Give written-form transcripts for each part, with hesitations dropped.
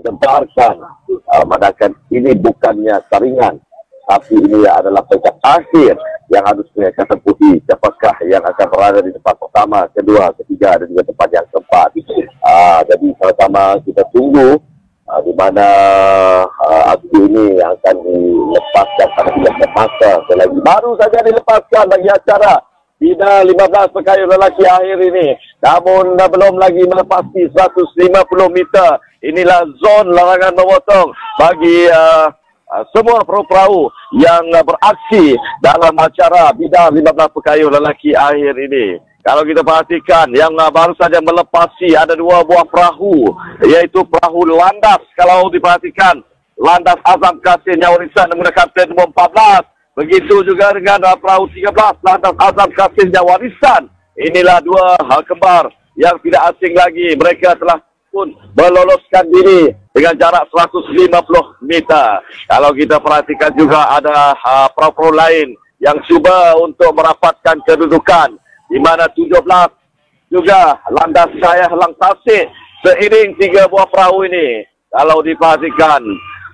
menggemparkan, mengatakan ini bukannya saringan, tapi ini adalah peringkat akhir yang harus mereka tempuhi. Siapakah yang akan berada di tempat pertama, kedua, ketiga dan juga tempat yang keempat. Jadi sama-sama kita tunggu di mana aksi ini yang akan dilepaskan pada bulan masa selagi baru saja dilepaskan bagi acara Bina 15 Pekayun Lelaki akhir ini. Namun belum lagi melepasi 150 meter. Inilah zon larangan memotong bagi semua perahu-perahu yang beraksi dalam acara Bina 15 Pekayun Lelaki akhir ini. Kalau kita perhatikan, yang baru saja melepasi ada 2 buah perahu, iaitu perahu Landas. Kalau diperhatikan, Landas Azam Kasih Nyawarisan menggunakan kapten nombor 14. Begitu juga dengan perahu 13, Landas Azam Kasih Nyawarisan. Inilah 2 kembar yang tidak asing lagi. Mereka telah pun meloloskan diri dengan jarak 150 meter. Kalau kita perhatikan juga ada perahu-perahu lain yang cuba untuk merapatkan kedudukan, di mana 17 juga Landas Jaya Helang Tasik seiring 3 buah perahu ini. Kalau diperhatikan,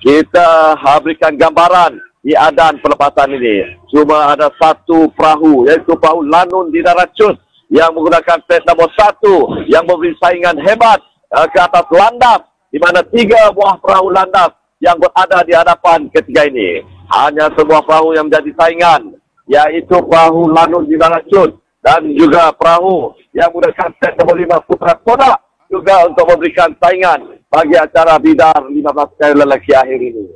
kita berikan gambaran di adan pelepasan ini. Cuma ada 1 perahu, iaitu perahu Lanun di Daracun yang menggunakan pet nombor 1 yang memberi saingan hebat ke atas Landas, di mana 3 buah perahu Landas yang berada di hadapan ketiga ini. Hanya sebuah perahu yang menjadi saingan, iaitu perahu Lanun di Daracun dan juga perahu yang menggunakan set nombor 5 Putra Soda juga untuk memberikan saingan bagi acara Bidar 15 Pekayun Lelaki akhir ini.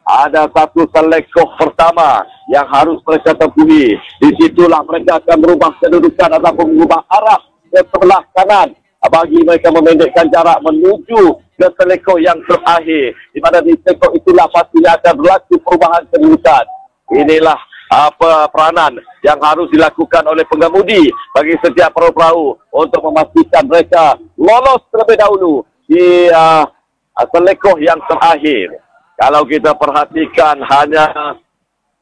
Ada 1 selekoh pertama yang harus mereka tempuhi. Di situlah mereka akan merubah kedudukan ataupun mengubah arah ke sebelah kanan bagi mereka memendekkan jarak menuju ke selekoh yang terakhir, di mana di selekoh itulah pastinya akan berlaku perubahan kedudukan. Inilah peranan yang harus dilakukan oleh pengemudi bagi setiap perahu-perahu untuk memastikan mereka lolos terlebih dahulu di selekoh yang terakhir. Kalau kita perhatikan, hanya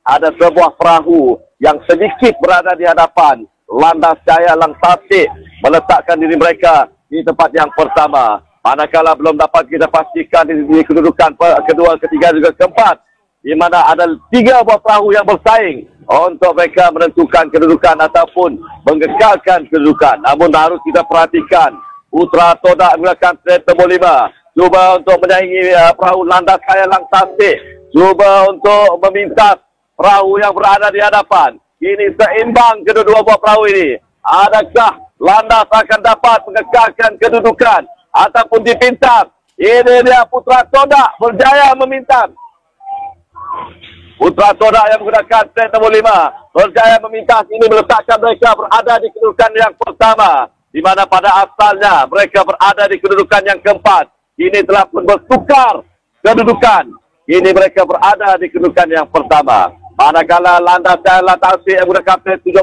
ada sebuah perahu yang sedikit berada di hadapan. Landas Jaya Helang Tasik meletakkan diri mereka di tempat yang pertama. Manakala belum dapat kita pastikan di kedudukan kedua, ketiga juga keempat, di mana ada 3 buah perahu yang bersaing untuk mereka menentukan kedudukan ataupun mengekalkan kedudukan. Namun harus kita perhatikan, Putra Todak menggunakan set nombor 5 cuba untuk menyaingi perahu Landas Jaya Helang Tasik, cuba untuk meminta perahu yang berada di hadapan. Ini seimbang kedua-dua buah perahu ini. Adakah Landas akan dapat mengekalkan kedudukan ataupun dipintas? Ini dia Putra Todak berjaya memintas. Putra Todak yang menggunakan set nombor 5 berjaya memintas. Ini meletakkan mereka berada di kedudukan yang pertama, di mana pada asalnya mereka berada di kedudukan yang keempat. Ini telah pun bertukar kedudukan. Ini mereka berada di kedudukan yang pertama. Manakala Landas Jaya Helang Tasik yang menggunakan set 17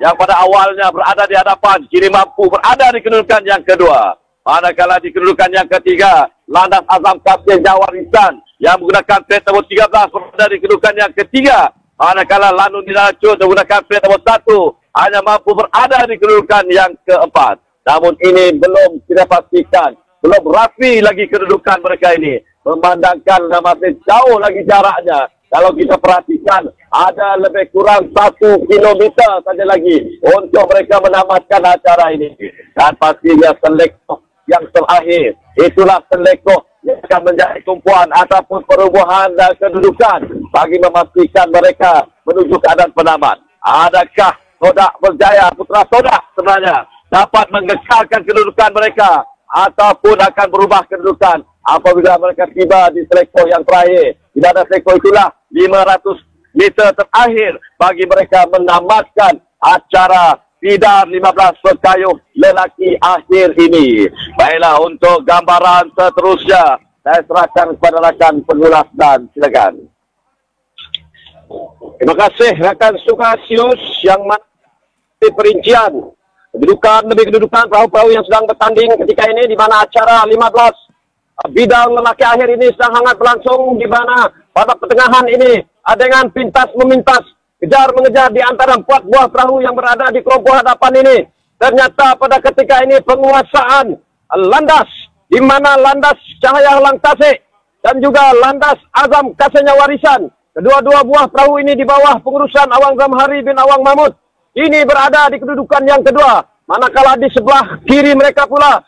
yang pada awalnya berada di hadapan, kini mampu berada di kedudukan yang kedua. Manakala di kedudukan yang ketiga, Landas Azam Kasih Nyawarisan yang menggunakan set nombor 13 berada di kedudukan yang ketiga. Manakala Lanun di Daracun menggunakan set nombor 1 hanya mampu berada di kedudukan yang keempat. Namun ini belum kita pastikan, belum rapi lagi kedudukan mereka ini. Memandangkan masih jauh lagi jaraknya. Kalau kita perhatikan, ada lebih kurang 1 kilometer saja lagi untuk mereka menamatkan acara ini. Dan pastinya selekoh yang terakhir, itulah selekoh yang akan menjadi tumpuan ataupun perubahan dan kedudukan bagi memastikan mereka menuju keadaan penamat. Adakah Todak berjaya, Putra Todak sebenarnya dapat mengekalkan kedudukan mereka ataupun akan berubah kedudukan apabila mereka tiba di selekoh yang terakhir? Di mana selekoh itulah 500 meter terakhir bagi mereka menamatkan acara Bidar 15 Pekayun Lelaki akhir ini. Baiklah, untuk gambaran seterusnya saya serahkan kepada rakan pengulas dan silakan. Terima kasih rakan Sukasius yang masih perincian kedudukan demi kedudukan perahu-perahu yang sedang bertanding ketika ini, di mana acara 15 Bidang Lelaki akhir ini sedang hangat berlangsung, di mana pada pertengahan ini dengan pintas memintas, kejar mengejar di antara 4 buah perahu yang berada di kelompok hadapan ini. Ternyata pada ketika ini penguasaan Landas di mana landas Cahaya Helang Tasik dan juga landas Azam Kasihnya Warisan. Kedua-dua buah perahu ini di bawah pengurusan Awang Zamhari bin Awang Mahmud. Ini berada di kedudukan yang kedua. Manakala di sebelah kiri mereka pula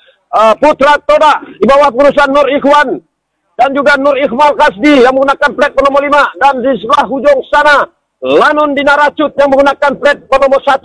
Putra Toda di bawah pengurusan Nur Ikhwan dan juga Nur Ikhmal Kasdi yang menggunakan plat nomor 5. Dan di sebelah hujung sana Lanun Dinaracut yang menggunakan plat nomor 1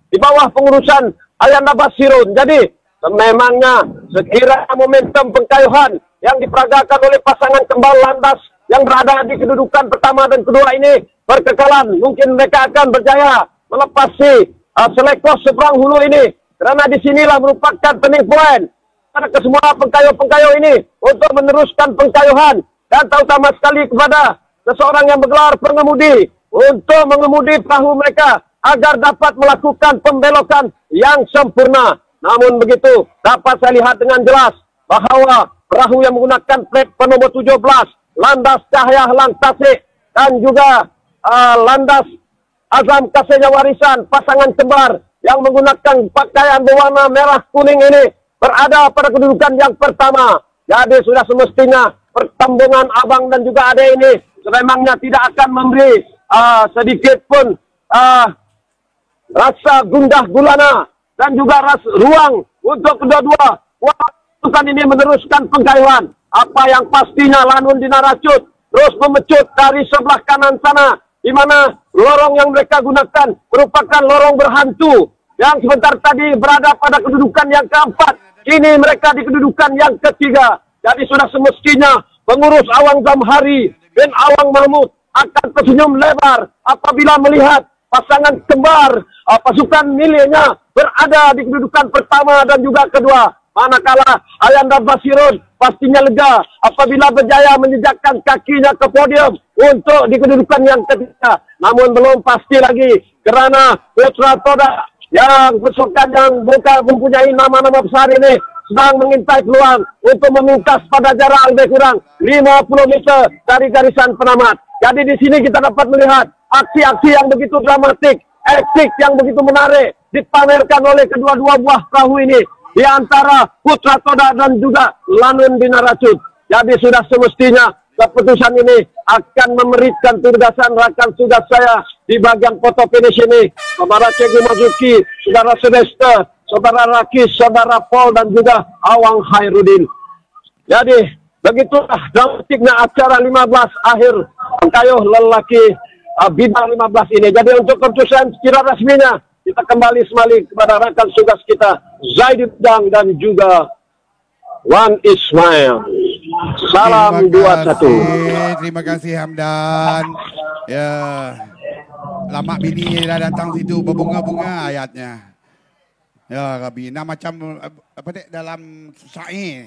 di bawah pengurusan Ayanda Basirun. Jadi memangnya sekiranya momentum pengkayuhan yang diperagakan oleh pasangan kembal landas yang berada di kedudukan pertama dan kedua ini berkekalan, mungkin mereka akan berjaya melepasi selekos seberang hulu ini. Kerana disinilah merupakan turning point pada kesemua pengkayuh-pengkayuh ini untuk meneruskan pengkayuhan dan terutama sekali kepada seseorang yang bergelar pengemudi untuk mengemudi perahu mereka agar dapat melakukan pembelokan yang sempurna. Namun begitu, dapat saya lihat dengan jelas bahawa perahu yang menggunakan plat nomor 17, landas Cahaya Helang Tasik dan juga landas Azam Kasihnya Warisan, pasangan kembar yang menggunakan pakaian berwarna merah kuning ini berada pada kedudukan yang pertama. Jadi sudah semestinya pertembungan abang dan juga adik ini sememangnya tidak akan memberi sedikit pun rasa gundah gulana dan juga ruang untuk kedua-dua pasukan ini meneruskan pengkayuhan. Apa yang pastinya Lanun Dinaracut terus memecut dari sebelah kanan sana, di mana lorong yang mereka gunakan merupakan lorong berhantu yang sebentar tadi berada pada kedudukan yang keempat. Kini mereka di kedudukan yang ketiga. Jadi sudah semestinya pengurus Awang Zamhari bin Awang Mahmud akan tersenyum lebar apabila melihat pasangan kembar pasukan miliknya berada di kedudukan pertama dan juga kedua. Manakala Ayanda Basirun pastinya lega apabila berjaya menjejakkan kakinya ke podium untuk di kedudukan yang ketiga. Namun belum pasti lagi kerana Putra Toda yang pasukan yang bukan mempunyai nama-nama besar ini sedang mengintai peluang untuk memingkas pada jarak lebih kurang 50 meter dari garisan penamat. Jadi di sini kita dapat melihat aksi-aksi yang begitu dramatik, eksik yang begitu menarik dipamerkan oleh kedua-dua buah perahu ini di antara Putra Toda dan juga Lanun Dinaracut. Jadi sudah semestinya keputusan ini akan memberikan tugasan rakan tugas saya di bagian foto finish ini. Saudara Cegu Mazuki, Saudara Sylvester, Saudara Rakis, Saudara Paul dan juga Awang Hairudin. Jadi begitulah dramatiknya acara 15 akhir pengkayuh lelaki bidang 15 ini. Jadi untuk keputusan secara resminya kita kembali semali kepada rakan tugas kita Zaidi Dang dan juga Wan Ismail. Salam 21. Terima kasih Hamdan. Ya, lama bini dah datang situ berbunga-bunga ayatnya. Ya, Rabi. Nah macam apa dek dalam syair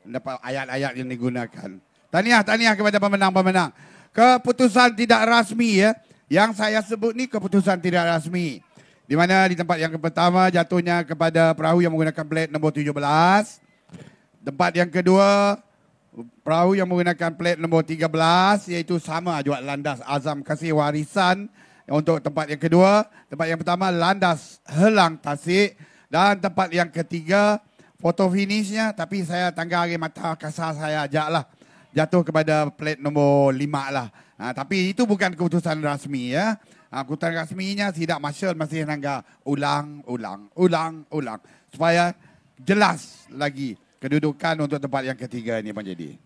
dapat ayat-ayat yang digunakan. Tahniah kepada pemenang-pemenang. Keputusan tidak rasmi ya. Yang saya sebut ni keputusan tidak rasmi. Di mana di tempat yang pertama jatuhnya kepada perahu yang menggunakan plat nombor 17. Tempat yang kedua perahu yang menggunakan plat nombor 13 iaitu sama juga landas Azam Kasih Warisan untuk tempat yang kedua. Tempat yang pertama landas Helang Tasik dan tempat yang ketiga foto finishnya tapi saya tangga air mata kasar saya ajaklah jatuh kepada plat nombor 5 lah. Tapi itu bukan keputusan rasmi ya. Keputusan rasminya Sidak Marshal masih nangga ulang supaya jelas lagi kedudukan untuk tempat yang ketiga ini menjadi.